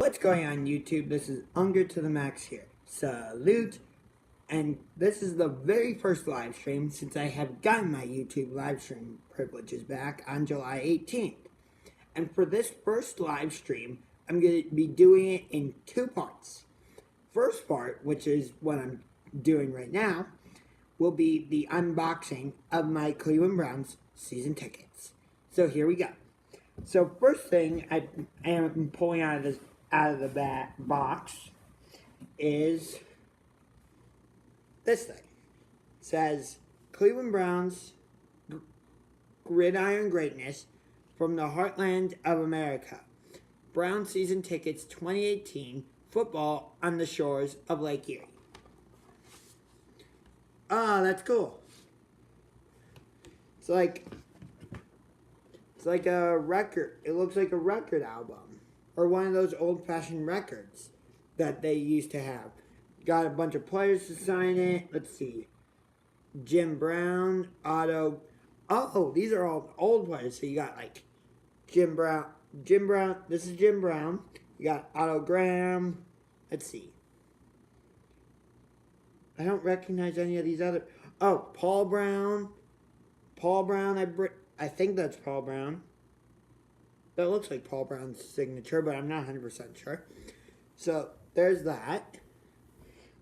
What's going on YouTube? This is Unger to the Max here. Salute! And this is the very first live stream since I have gotten my YouTube live stream privileges back on July 18th. And for this first live stream, I'm going to be doing it in two parts. First part, which is what I'm doing right now, will be the unboxing of my Cleveland Browns season tickets. So here we go. So first thing I am pulling out of the box is this thing. It says Cleveland Browns Gridiron Greatness from the Heartland of America. Brown season tickets 2018 football on the shores of Lake Erie. Oh, that's cool. It's like a record. It looks like a record album. Or one of those old-fashioned records that they used to have. Got a bunch of players to sign it. Let's see. Jim Brown, Otto. Oh, these are all old players. So you got like Jim Brown. This is Jim Brown. You got Otto Graham. Let's see. I don't recognize any of these other. Oh, Paul Brown. I think that's Paul Brown. That looks like Paul Brown's signature, but I'm not 100% sure. So, there's that.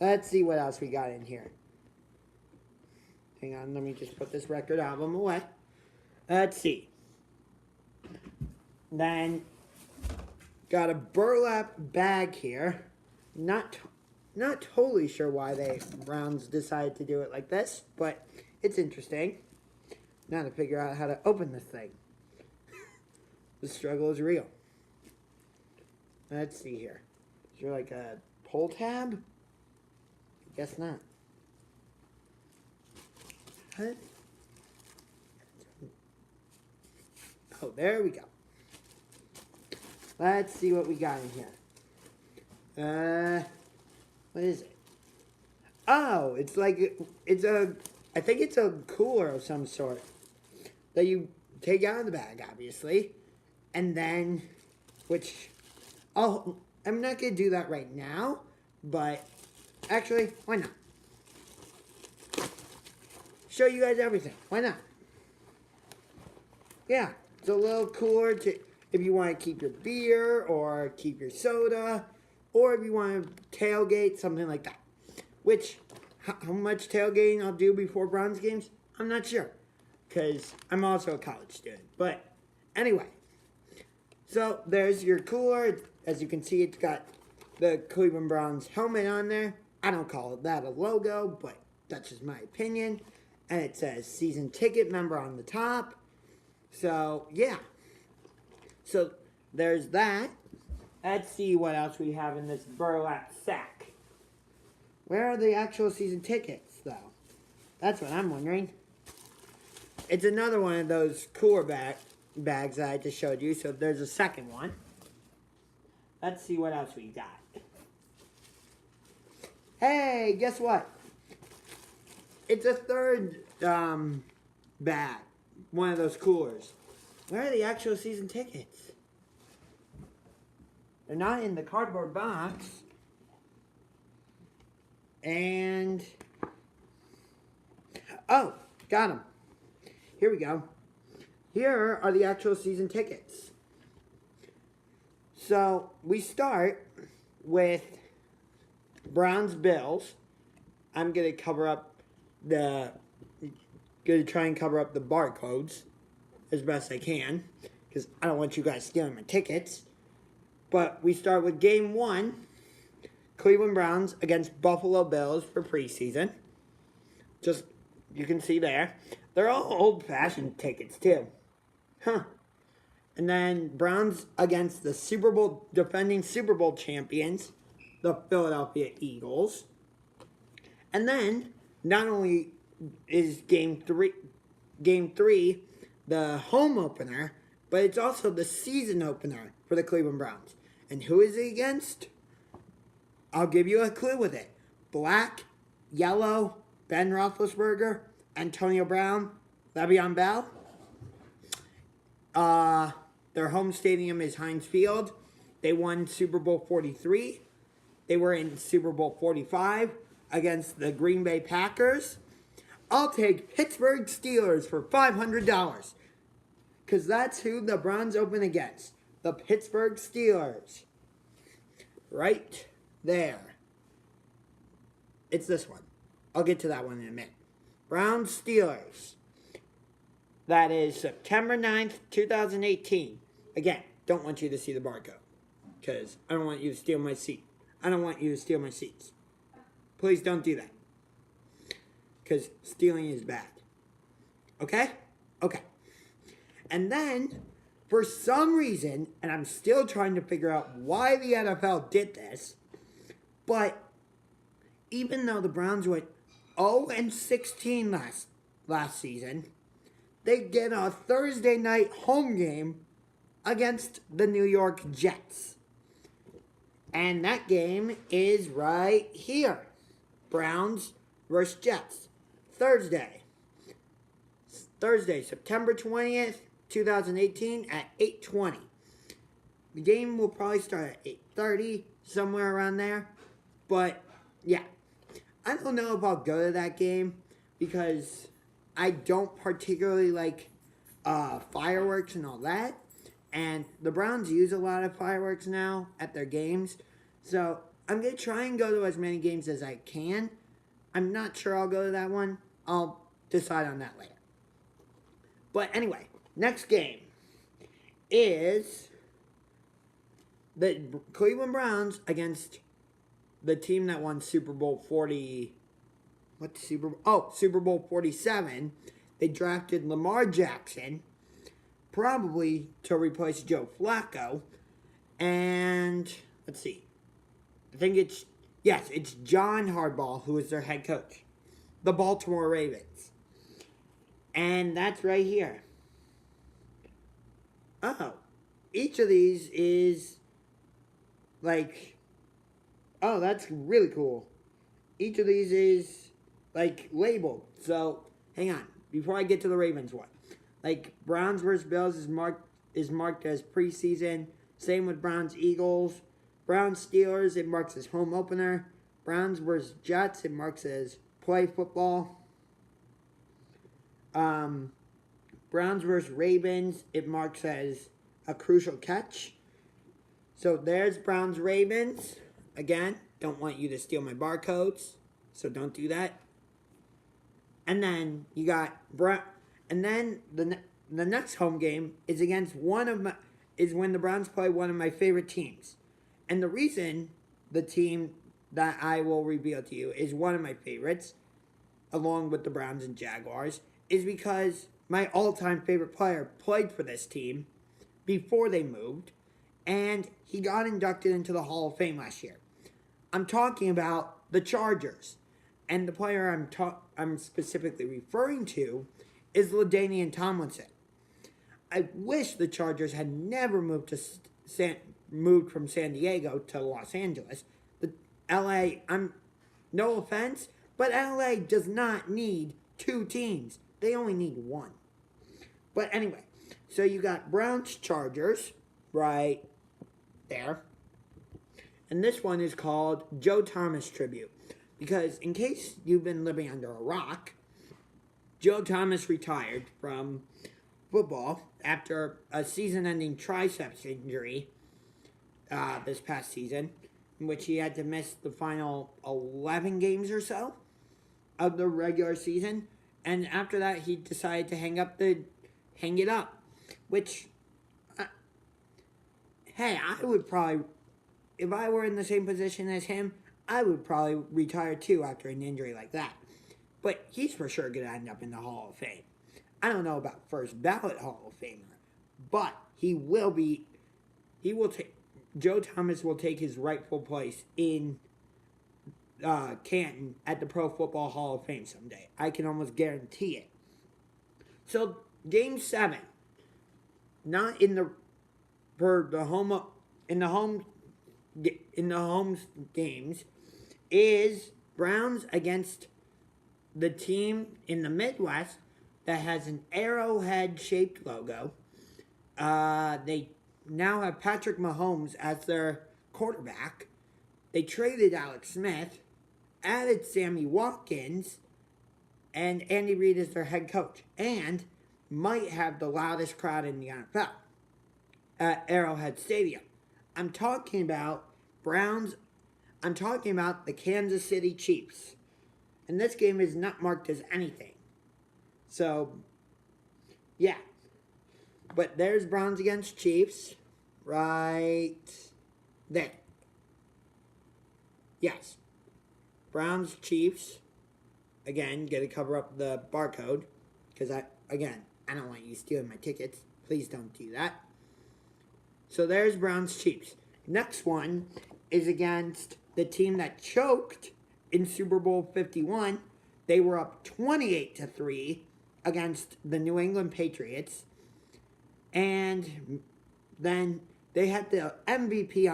Let's see what else we got in here. Hang on, let me just put this record album away. Let's see. Then, got a burlap bag here. Not totally sure why the Browns decided to do it like this, but it's interesting. Now to figure out how to open this thing. The struggle is real. Let's see here. Is there like a pull tab? I guess not. What? Oh, there we go. Let's see what we got in here. What is it? Oh, I think it's a cooler of some sort that you take out of the bag, obviously. And then, I'm not going to do that right now, but actually, why not? Show you guys everything. Why not? Yeah, it's a little cooler if you want to keep your beer or keep your soda, or if you want to tailgate, something like that. Which, how much tailgating I'll do before Browns games, I'm not sure, because I'm also a college student. But anyway. So, there's your cooler. As you can see, it's got the Cleveland Browns helmet on there. I don't call that a logo, but that's just my opinion. And it says season ticket member on the top. So, yeah. So, there's that. Let's see what else we have in this burlap sack. Where are the actual season tickets, though? That's what I'm wondering. It's another one of those cooler bags that I just showed you, so there's a second one. Let's see what else we got. Hey, guess what? It's a third bag, one of those coolers. Where are the actual season tickets? They're not in the cardboard box. And oh, got them. Here we go. Here are the actual season tickets. So, we start with Browns-Bills. I'm going to try and cover up the barcodes as best I can, because I don't want you guys stealing my tickets. But we start with Game 1, Cleveland Browns against Buffalo Bills for preseason. Just, you can see there. They're all old-fashioned tickets, too. Huh. And then Browns against the defending Super Bowl champions, the Philadelphia Eagles. And then, not only is Game 3 the home opener, but it's also the season opener for the Cleveland Browns. And who is it against? I'll give you a clue with it. Black, yellow, Ben Roethlisberger, Antonio Brown, Le'Veon Bell. Their home stadium is Heinz Field. They won Super Bowl 43. They were in Super Bowl 45 against the Green Bay Packers. I'll take Pittsburgh Steelers for $500 because that's who the Browns open against. The Pittsburgh Steelers. Right there. It's this one. I'll get to that one in a minute. Browns Steelers. That is September 9th, 2018. Again, don't want you to see the barcode because I don't want you to steal my seat. I don't want you to steal my seats. Please don't do that. Because stealing is bad. Okay? Okay. And then, for some reason, and I'm still trying to figure out why the NFL did this, but even though the Browns went 0-16 last season, they get a Thursday night home game against the New York Jets. And that game is right here. Browns versus Jets. Thursday, September 20th, 2018 at 8:20. The game will probably start at 8:30, somewhere around there. But, yeah. I don't know if I'll go to that game because I don't particularly like fireworks and all that. And the Browns use a lot of fireworks now at their games. So I'm going to try and go to as many games as I can. I'm not sure I'll go to that one. I'll decide on that later. But anyway, next game is the Cleveland Browns against the team that won Super Bowl 40. What Super Bowl? Oh, Super Bowl 47. They drafted Lamar Jackson, probably to replace Joe Flacco. And let's see. I think it's John Harbaugh who is their head coach. The Baltimore Ravens. And that's right here. Oh, each of these is like, oh, that's really cool. Each of these is like labeled. So, hang on. Before I get to the Ravens one. Like, Browns versus Bills is marked as preseason. Same with Browns Eagles. Browns Steelers, it marks as home opener. Browns versus Jets, it marks as play football. Browns versus Ravens, it marks as a crucial catch. So there's Browns Ravens. Again, don't want you to steal my barcodes, so don't do that. And then you got and then the next home game is against is when the Browns play one of my favorite teams. And the reason the team that I will reveal to you is one of my favorites, along with the Browns and Jaguars, is because my all-time favorite player played for this team before they moved, and he got inducted into the Hall of Fame last year. I'm talking about the Chargers, and the player I'm specifically referring to is LaDainian Tomlinson. I wish the Chargers had never moved from San Diego to Los Angeles. The LA, no offense, but LA does not need two teams. They only need one. But anyway, so you got Browns Chargers right there. And this one is called Joe Thomas Tribute. Because in case you've been living under a rock, Joe Thomas retired from football after a season-ending triceps injury this past season, in which he had to miss the final 11 games or so of the regular season. And after that, he decided to hang it up. Which, hey, I would probably, if I were in the same position as him, I would probably retire too after an injury like that. But he's for sure going to end up in the Hall of Fame. I don't know about first ballot Hall of Famer, but Joe Thomas will take his rightful place in Canton at the Pro Football Hall of Fame someday. I can almost guarantee it. So, Game 7, not in the home games, is Browns against the team in the Midwest that has an arrowhead-shaped logo. They now have Patrick Mahomes as their quarterback. They traded Alex Smith, added Sammy Watkins, and Andy Reid is their head coach, and might have the loudest crowd in the NFL at Arrowhead Stadium. I'm talking about Browns. I'm talking about the Kansas City Chiefs. And this game is not marked as anything. So, yeah. But there's Browns against Chiefs right there. Yes. Browns, Chiefs. Again, gotta cover up the barcode. Because I don't want you stealing my tickets. Please don't do that. So there's Browns, Chiefs. Next one is against the team that choked in Super Bowl 51. They were up 28-3 against the New England Patriots. And then they had the MVP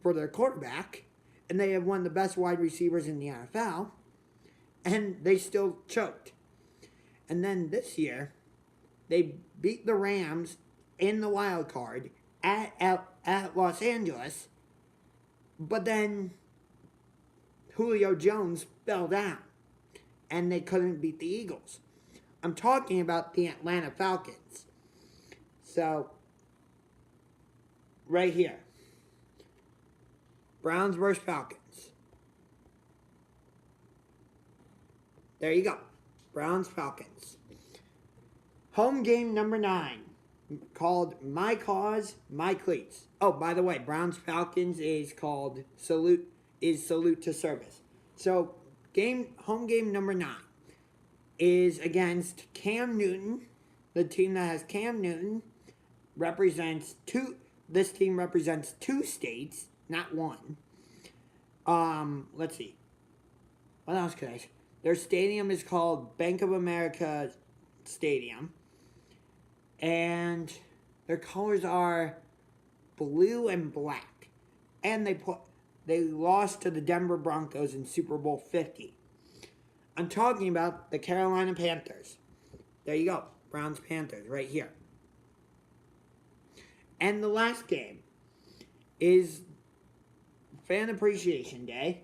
for their quarterback, and they have one of the best wide receivers in the NFL, and they still choked. And then this year, they beat the Rams in the wild card at Los Angeles, but then Julio Jones fell down, and they couldn't beat the Eagles. I'm talking about the Atlanta Falcons. So, right here. Browns versus Falcons. There you go. Browns, Falcons. Home game number 9. Called My Cause, My Cleats. Oh, by the way, Browns, Falcons is called Salute to Service. So, home game number 9 is against Cam Newton. The team that has Cam Newton this team represents 2 states, not 1. Let's see. What else could I say? Their stadium is called Bank of America Stadium. And their colors are blue and black. And they lost to the Denver Broncos in Super Bowl 50. I'm talking about the Carolina Panthers. There you go. Browns Panthers right here. And the last game is Fan Appreciation Day.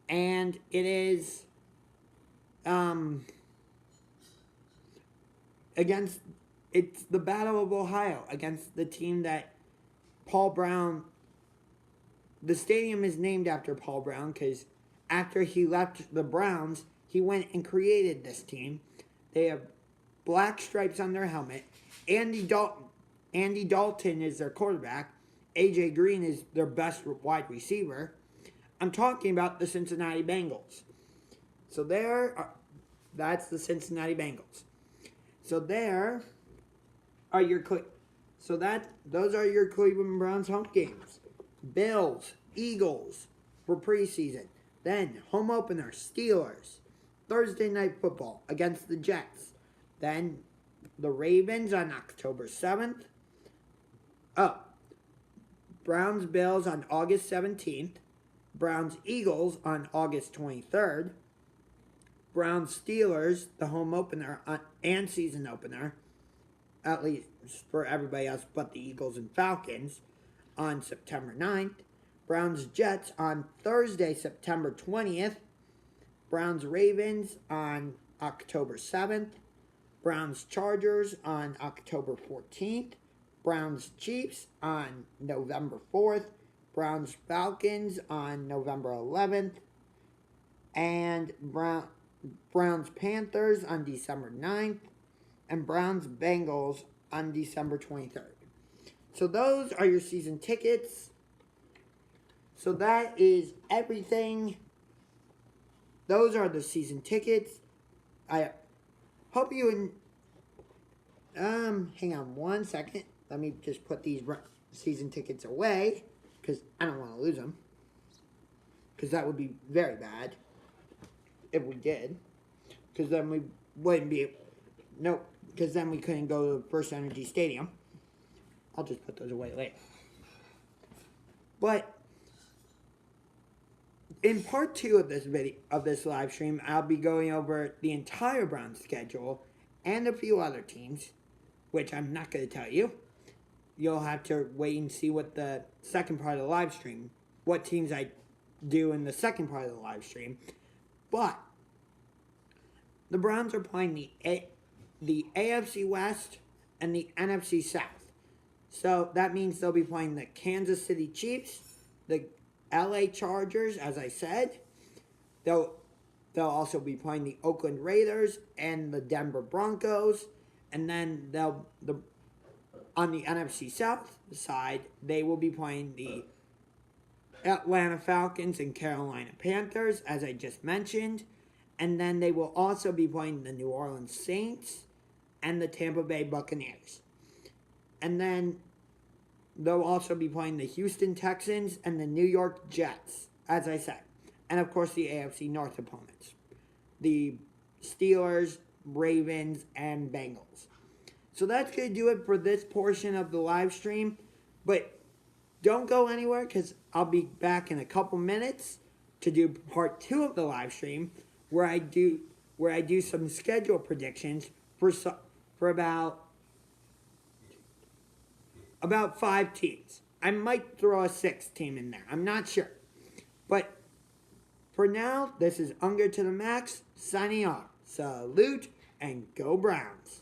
And it is it's the Battle of Ohio against the team that Paul Brown. The stadium is named after Paul Brown because after he left the Browns, he went and created this team. They have black stripes on their helmet. Andy Dalton is their quarterback. A.J. Green is their best wide receiver. I'm talking about the Cincinnati Bengals. So that's the Cincinnati Bengals. So those are your Cleveland Browns home games. Bills, Eagles for preseason. Then home opener, Steelers. Thursday night football against the Jets. Then the Ravens on October 7th. Browns Bills on August 17th. Browns Eagles on August 23rd. Browns Steelers, the home opener and season opener, at least for everybody else but the Eagles and Falcons, on September 9th. Browns Jets on Thursday, September 20th. Browns Ravens on October 7th. Browns Chargers on October 14th. Browns Chiefs on November 4th. Browns Falcons on November 11th. And Browns Panthers on December 9th. And Browns Bengals on December 23rd. So those are your season tickets. So that is everything. Those are the season tickets. I hope you hang on one second. Let me just put these season tickets away because I don't want to lose them. Because that would be very bad if we did. Because then we wouldn't be... Nope. Because then we couldn't go to First Energy Stadium. I'll just put those away later. But in part 2 of this live stream, I'll be going over the entire Browns schedule and a few other teams. which I'm not going to tell you. You'll have to wait and see what the second part of the live stream, what teams I do in the second part of the live stream. But the Browns are playing the AFC West and the NFC South. So that means they'll be playing the Kansas City Chiefs, the LA Chargers, as I said. They'll also be playing the Oakland Raiders and the Denver Broncos. And then on the NFC South side, they will be playing the Atlanta Falcons and Carolina Panthers, as I just mentioned. And then they will also be playing the New Orleans Saints and the Tampa Bay Buccaneers. And then they'll also be playing the Houston Texans and the New York Jets, as I said. And of course the AFC North opponents, the Steelers, Ravens, and Bengals. So that's going to do it for this portion of the live stream. But don't go anywhere, because I'll be back in a couple minutes to do part 2 of the live stream, where I do some schedule predictions for about 5 teams. I might throw a 6th team in there. I'm not sure. But for now, this is Unger to the Max signing off. Salute and go Browns.